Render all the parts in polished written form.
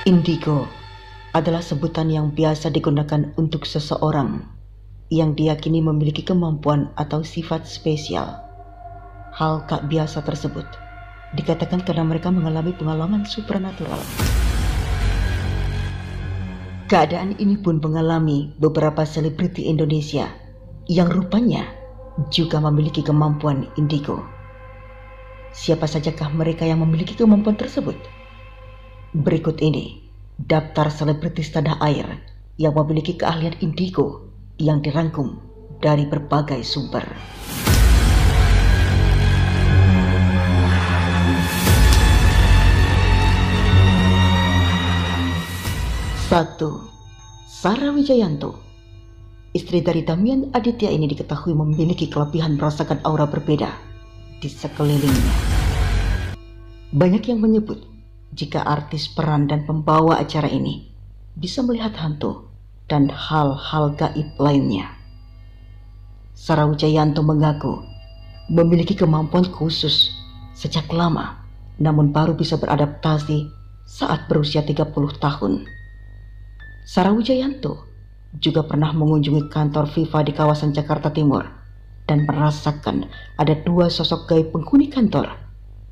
Indigo adalah sebutan yang biasa digunakan untuk seseorang yang diyakini memiliki kemampuan atau sifat spesial. Hal tak biasa tersebut dikatakan karena mereka mengalami pengalaman supranatural. Keadaan ini pun mengalami beberapa selebriti Indonesia yang rupanya juga memiliki kemampuan indigo. Siapa sajakah mereka yang memiliki kemampuan tersebut? Berikut ini daftar selebritis tanah air yang memiliki keahlian indigo yang dirangkum dari berbagai sumber. Satu, Sarah Wijayanto. Istri dari Damian Aditya ini diketahui memiliki kelebihan merasakan aura berbeda di sekelilingnya. Banyak yang menyebut jika artis peran dan pembawa acara ini bisa melihat hantu dan hal-hal gaib lainnya. Sarah Wijayanto mengaku memiliki kemampuan khusus sejak lama, namun baru bisa beradaptasi saat berusia 30 tahun. Sarah Wijayanto juga pernah mengunjungi kantor FIFA di kawasan Jakarta Timur dan merasakan ada dua sosok gaib penghuni kantor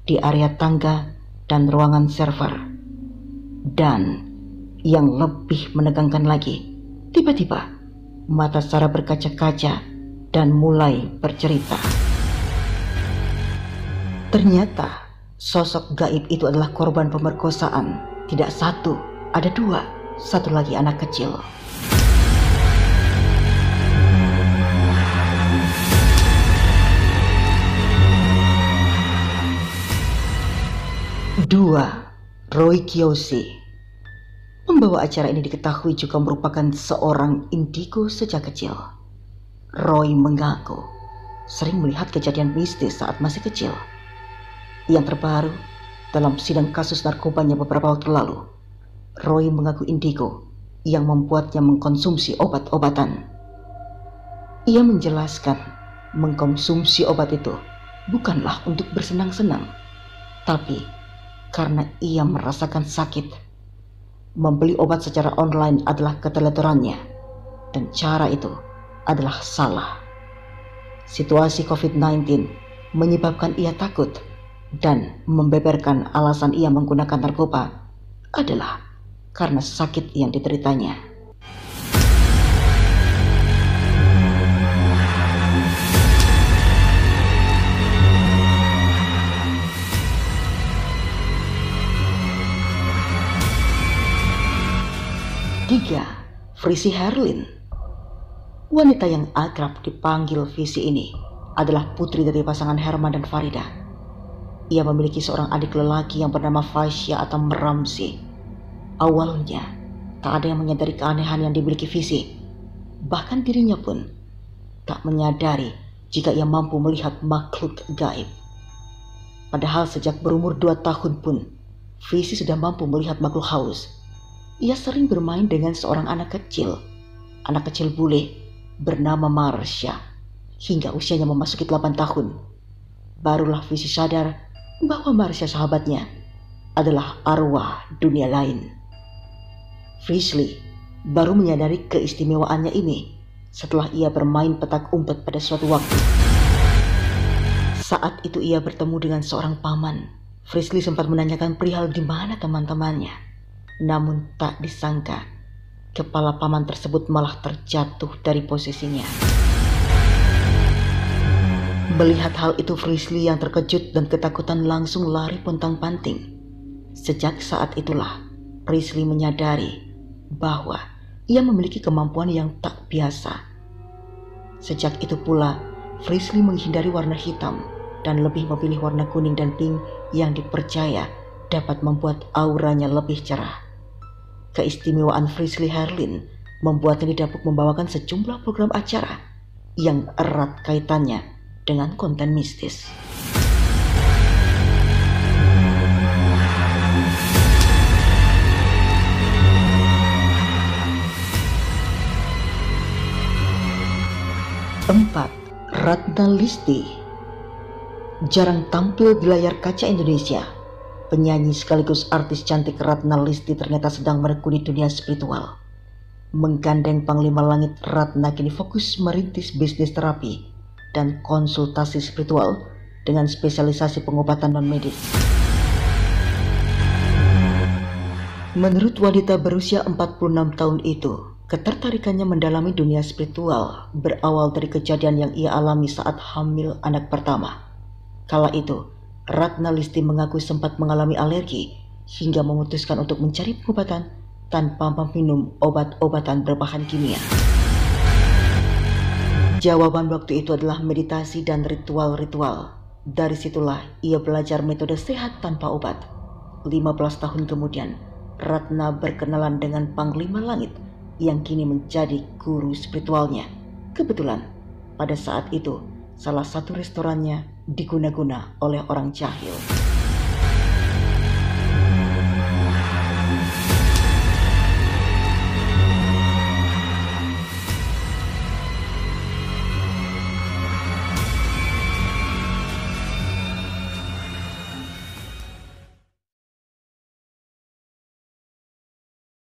di area tangga dan ruangan server. Dan yang lebih menegangkan lagi, tiba-tiba mata Sarah berkaca-kaca dan mulai bercerita. Ternyata sosok gaib itu adalah korban pemerkosaan. Tidak satu, ada dua, satu lagi anak kecil. Dua, Roy Kiyoshi. Pembawa acara ini diketahui juga merupakan seorang indigo sejak kecil. Roy mengaku sering melihat kejadian mistis saat masih kecil. Yang terbaru, dalam sidang kasus narkobanya beberapa waktu lalu, Roy mengaku indigo yang membuatnya mengkonsumsi obat-obatan. Ia menjelaskan mengkonsumsi obat itu bukanlah untuk bersenang-senang, tapi karena ia merasakan sakit. Membeli obat secara online adalah keteledorannya, dan cara itu adalah salah. Situasi COVID-19 menyebabkan ia takut, dan membeberkan alasan ia menggunakan narkoba adalah karena sakit yang dideritanya. Tiga, Frizy Herlin. Wanita yang akrab dipanggil Frizy ini adalah putri dari pasangan Herman dan Farida. Ia memiliki seorang adik lelaki yang bernama Fasya atau Ramzi. Awalnya, tak ada yang menyadari keanehan yang dimiliki Frizy. Bahkan dirinya pun tak menyadari jika ia mampu melihat makhluk gaib. Padahal sejak berumur 2 tahun pun, Frizy sudah mampu melihat makhluk halus. Ia sering bermain dengan seorang anak kecil bule bernama Marsha hingga usianya memasuki 8 tahun. Barulah Frizy sadar bahwa Marsha sahabatnya adalah arwah dunia lain. Frizy baru menyadari keistimewaannya ini setelah ia bermain petak umpet pada suatu waktu. Saat itu ia bertemu dengan seorang paman. Frizy sempat menanyakan perihal di mana teman-temannya. Namun tak disangka, kepala paman tersebut malah terjatuh dari posisinya. Melihat hal itu, Frizy yang terkejut dan ketakutan langsung lari pontang-panting. Sejak saat itulah, Frizy menyadari bahwa ia memiliki kemampuan yang tak biasa. Sejak itu pula, Frizy menghindari warna hitam dan lebih memilih warna kuning dan pink yang dipercaya dapat membuat auranya lebih cerah. Keistimewaan Frizy Herlin membuatnya didapuk membawakan sejumlah program acara yang erat kaitannya dengan konten mistis. Empat, Ratna Listi. Jarang tampil di layar kaca Indonesia, Penyanyi sekaligus artis cantik Ratna Listi ternyata sedang menekuni dunia spiritual. Menggandeng Panglima Langit, Ratna kini fokus merintis bisnis terapi dan konsultasi spiritual dengan spesialisasi pengobatan non-medis. Menurut wanita berusia 46 tahun itu, ketertarikannya mendalami dunia spiritual berawal dari kejadian yang ia alami saat hamil anak pertama. Kala itu, Ratna Listi mengaku sempat mengalami alergi hingga memutuskan untuk mencari pengobatan tanpa meminum obat-obatan berbahan kimia. Jawaban waktu itu adalah meditasi dan ritual-ritual. Dari situlah ia belajar metode sehat tanpa obat. 15 tahun kemudian, Ratna berkenalan dengan Panglima Langit yang kini menjadi guru spiritualnya. Kebetulan, pada saat itu, salah satu restorannya diguna-guna oleh orang jahil.